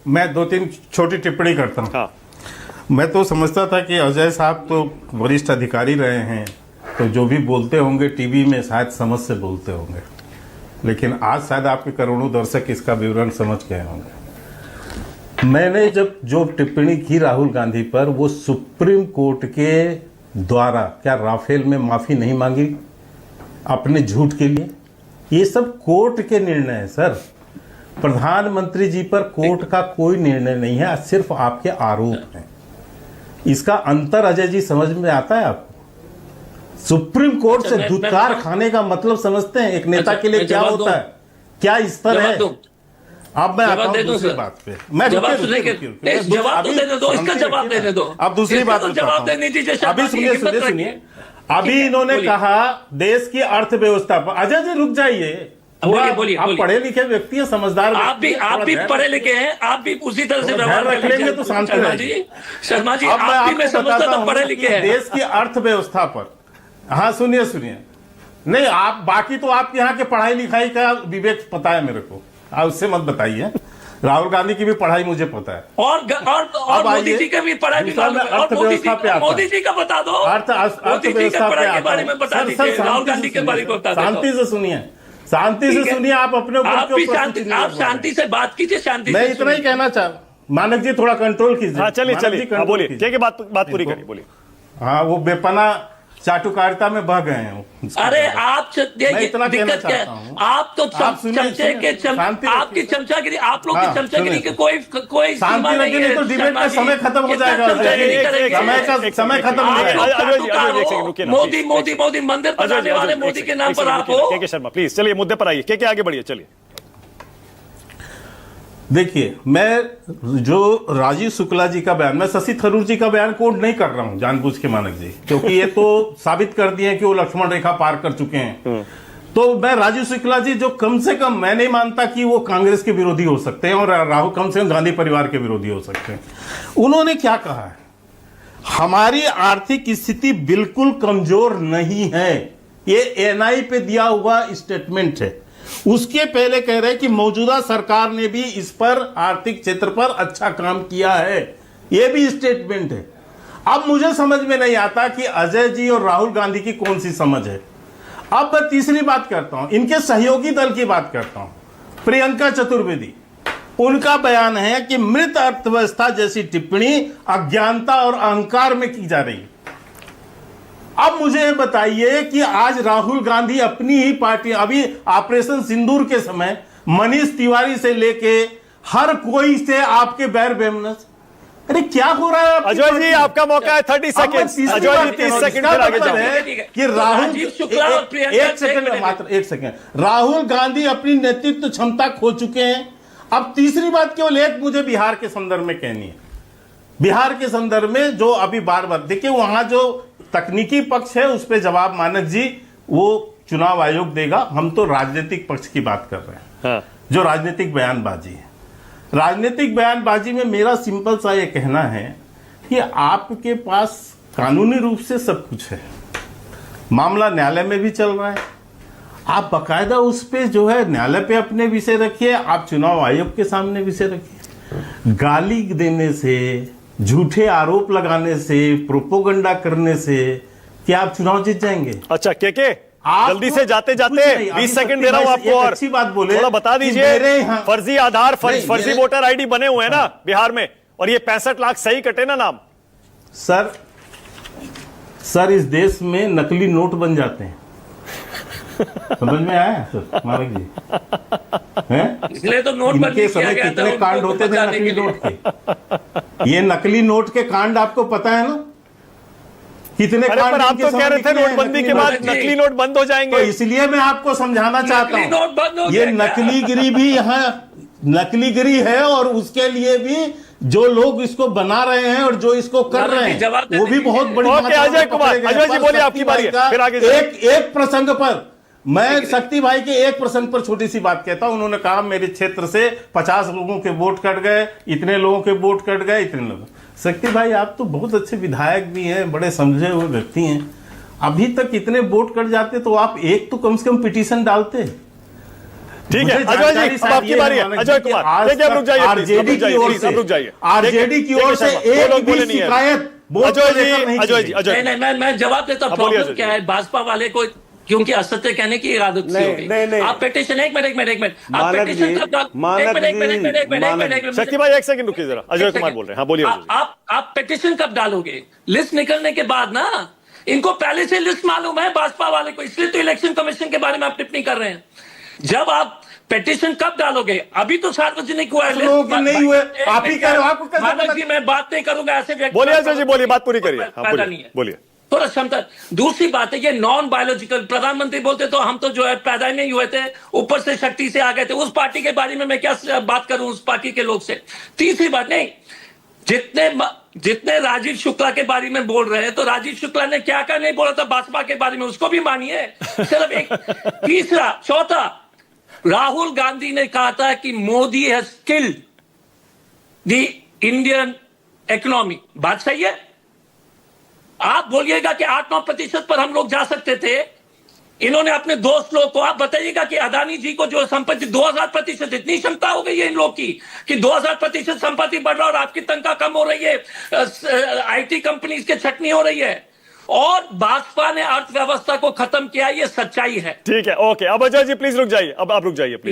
मैं दो तीन छोटी टिप्पणी करता हूँ। हाँ। मैं तो समझता था कि अजय साहब तो वरिष्ठ अधिकारी रहे हैं, तो जो भी बोलते होंगे टीवी में शायद समझ से बोलते होंगे, लेकिन आज शायद आपके करोड़ों दर्शक इसका विवरण समझ गए होंगे। मैंने जब जो टिप्पणी की राहुल गांधी पर, वो सुप्रीम कोर्ट के द्वारा क्या राफेल में माफी नहीं मांगी अपने झूठ के लिए? ये सब कोर्ट के निर्णय है सर। प्रधानमंत्री जी पर कोर्ट का कोई निर्णय नहीं है, सिर्फ आपके आरोप हैं। इसका अंतर अजय जी समझ में आता है आपको? सुप्रीम कोर्ट से धुतकार खाने का मतलब समझते हैं एक नेता के लिए क्या होता है, क्या स्तर है? अब मैं आता हूं दूसरी बात पे। मैं जवाब तो देने दो, इसका जवाब देने दो। अब दूसरी बात जवाब देने दीजिए। अभी सुनिए, अभी इन्होंने कहा देश की अर्थव्यवस्था पर। अजय जी रुक जाइए, बोलिए। आप पढ़े लिखे व्यक्ति हैं, समझदार। आप भी पढ़े लिखे हैं, आप भी उसी तरह से व्यवहार रख लेंगे तो शांति रहेगी। शर्मा जी, अब मैं आप भी मैं आपको समझता बताता हूं पढ़े लिखे हूं हैं। देश की अर्थव्यवस्था पर। हाँ सुनिए, नहीं आप बाकी तो आपके यहाँ के पढ़ाई लिखाई का विवेक पता है मेरे को, आप उससे मत बताइए। राहुल गांधी की भी पढ़ाई मुझे पता है, और मोदी जी का भी पढ़ाई अर्थव्यवस्था पे आता। मोदी जी का बता दो, अर्थव्यवस्था पे के बारे में बता दीजिए, राहुल गांधी के बारे में बता दो। शांति से सुनिए, आप अपने ऊपर आप शांति से बात कीजिए, शांति से। मैं इतना ही कहना चाहूँ, मानक जी थोड़ा कंट्रोल कीजिए। हाँ चलिए, बोलिए, क्या बात पूरी करिए, बोलिए। हाँ, वो बेपना चाटुकारिता में बह गए हैं। अरे आप दिक्कत क्या है? आप तो चमचे के आपकी चमचागिरी, आप लोग की चमचागिरी के कोई शांति नहीं, तो डिबेट का समय खत्म हो जाएगा। समय खत्म हो जाएगा। मोदी मंदिर बनाने वाले मोदी के नाम पर आप हो। के शर्मा प्लीज चलिए मुद्दे पर आइए, क्या आगे बढ़िए, चलिए। देखिए, मैं जो राजीव शुक्ला जी का बयान, मैं शशि थरूर जी का बयान कोट नहीं कर रहा हूं जानबूझ के मानक जी, क्योंकि ये तो साबित कर दिए कि वो लक्ष्मण रेखा पार कर चुके हैं। तो मैं राजीव शुक्ला जी, जो कम से कम मैं नहीं मानता कि वो कांग्रेस के विरोधी हो सकते हैं और राहुल कम से कम गांधी परिवार के विरोधी हो सकते हैं। उन्होंने क्या कहा है? हमारी आर्थिक स्थिति बिल्कुल कमजोर नहीं है, ये एनआई पे दिया हुआ स्टेटमेंट है। उसके पहले कह रहे हैं कि मौजूदा सरकार ने भी इस पर आर्थिक क्षेत्र पर अच्छा काम किया है, यह भी स्टेटमेंट है। अब मुझे समझ में नहीं आता कि अजय जी और राहुल गांधी की कौन सी समझ है। अब मैं तीसरी बात करता हूं, इनके सहयोगी दल की बात करता हूं, प्रियंका चतुर्वेदी। उनका बयान है कि मृत अर्थव्यवस्था जैसी टिप्पणी अज्ञानता और अहंकार में की जा रही है। अब मुझे बताइए कि आज राहुल गांधी अपनी ही पार्टी, अभी ऑपरेशन सिंदूर के समय मनीष तिवारी से लेके हर कोई से आपके बैर बेमनस। अरे क्या हो रहा है? अजय जी आपका मौका है 30 सेकंड। अजय जी 30 सेकंड फिर आगे जाओ। कि राहुल, एक सेकंड, राहुल गांधी अपनी नेतृत्व क्षमता खो चुके हैं। अब तीसरी बात केवल एक मुझे बिहार के संदर्भ में कहनी है। बिहार के संदर्भ में जो अभी बार बार देखिए, वहां जो तकनीकी पक्ष है उस पर जवाब मानक जी वो चुनाव आयोग देगा। हम तो राजनीतिक पक्ष की बात कर रहे हैं। हाँ। जो राजनीतिक बयानबाजी है, राजनीतिक बयानबाजी में मेरा सिंपल सा ये कहना है कि आपके पास कानूनी रूप से सब कुछ है, मामला न्यायालय में भी चल रहा है, आप बकायदा उस पे जो है न्यायालय पे अपने विषय रखिए, आप चुनाव आयोग के सामने विषय रखिए। गाली देने से, झूठे आरोप लगाने से, प्रोपोगंडा करने से क्या आप चुनाव जीत जाएंगे? अच्छा के जल्दी से जाते 20 सेकंड दे रहा हूं आपको, और अच्छी बात बोले, थोड़ा बता दीजिए। फर्जी आधार, फर्जी वोटर आईडी बने हुए हैं ना बिहार में, और ये 65 लाख सही कटे ना नाम। सर इस देश में नकली नोट बन जाते हैं, समझ में आया सर मालिक जी? इसलिए तो नोटबंदी इनके समय कितने कांड होते थे नकली नोट के? ये नकली नोट के कांड आपको पता है ना कितने कांड? पर आप तो कह रहे थे नोटबंदी के बाद नकली नोट बंद हो जाएंगे, तो इसलिए मैं आपको समझाना चाहता हूँ ये नकलीगिरी भी यहाँ नकलीगिरी है, और उसके लिए भी जो लोग इसको बना रहे हैं और जो इसको कर रहे हैं वो भी बहुत बड़ी। अजय कुमार, अजय जी बोलिए, आपकी बारी है, फिर आगे एक प्रसंग पर मैं शक्ति भाई के एक प्रसंग पर छोटी सी बात कहता हूं। उन्होंने कहा मेरे क्षेत्र से 50 लोगों के वोट कट गए, इतने लोगों के वोट कट गए, इतने लोग। शक्ति भाई आप तो बहुत अच्छे विधायक भी हैं, बड़े समझे हुए व्यक्ति हैं, अभी तक इतने वोट कट जाते तो आप एक तो कम से कम पिटीशन डालते। ठीक है मुझे अजय जानकारी जी, अब शायद आपकी ये बारी है। मानक अजय जी कि कुमार, आज देखिए, अब रुक जाइए, तक please, अब रुक जाइए, please, अब रुक जाइए। आरजेडी की ओर से देखिए, एक लोग भी बोले नहीं है। शिकायत बोर्ड अजय को जी, लेकर नहीं अजय की जी, गई। अजय नहीं, मैं जवाब देता हूं। अब बोलिए प्रॉब्लम अजय क्या जी। है, भाजपा वाले को क्योंकि असत्य कहने की आदत सी हो गई। नहीं। आप पेटिशन, एक मिनट, आप मानक पेटिशन जी, कब डाल, मानक एक मिनट, जी, शक्ति भाई एक सेकंड रुकिए जरा, अजय कुमार बोल रहे हैं। हाँ बोलिए अजय जी। आप पेटिशन कब डालोगे? लिस्ट निकलने के बाद ना। इनको पहले से लिस्ट मालूम है भाजपा वाले को, इसलिए तो इलेक्शन कमीशन के बारे में आप टिप्पणी कर रहे हैं। जब आप पेटिशन कब डालोगे? अभी तो सार्वजनिक हुआ है लोग लिस्ट। नहीं हुए, आप ही कह रहे हो, आपको कैसे मानक पता? जी, मैं बात नहीं करूंगा ऐसे व्यक्ति। बोलिए अजय जी, बोलिए, बात पूरी करिए। हाँ पैदा नहीं बोलिए, है। बोलिए। थोड़ा क्षमता। दूसरी बात है, ये नॉन बायोलॉजिकल, प्रधानमंत्री बोलते तो हम तो जो है पैदा ही नहीं हुए थे, ऊपर से शक्ति से आ गए थे। उस पार्टी के बारे में मैं क्या बात करूं उस पार्टी के लोग से। तीसरी बात, नहीं, जितने राजीव शुक्ला के बारे में बोल रहे हैं, तो राजीव शुक्ला ने क्या क्या नहीं बोला था भाजपा के बारे में, उसको भी मानिए। सिर्फ एक। तीसरा, चौथा, राहुल गांधी ने कहा था कि Modi has killed the Indian economy. बात सही है? आप बोलिएगा कि 8-9% पर हम लोग जा सकते थे। इन्होंने अपने दोस्त लोग को, आप बताइएगा कि अदानी जी को जो संपत्ति 2000%, इतनी क्षमता हो गई है इन लोग की कि 2000% संपत्ति बढ़ रहा और आपकी तनख्वाह कम हो रही है, आईटी कंपनीज के छटनी हो रही है, और भाजपा ने अर्थव्यवस्था को खत्म किया। ये सच्चाई है। ठीक है, ओके। अब अजय जी प्लीज रुक जाइए, अब आप रुक जाइए प्लीज।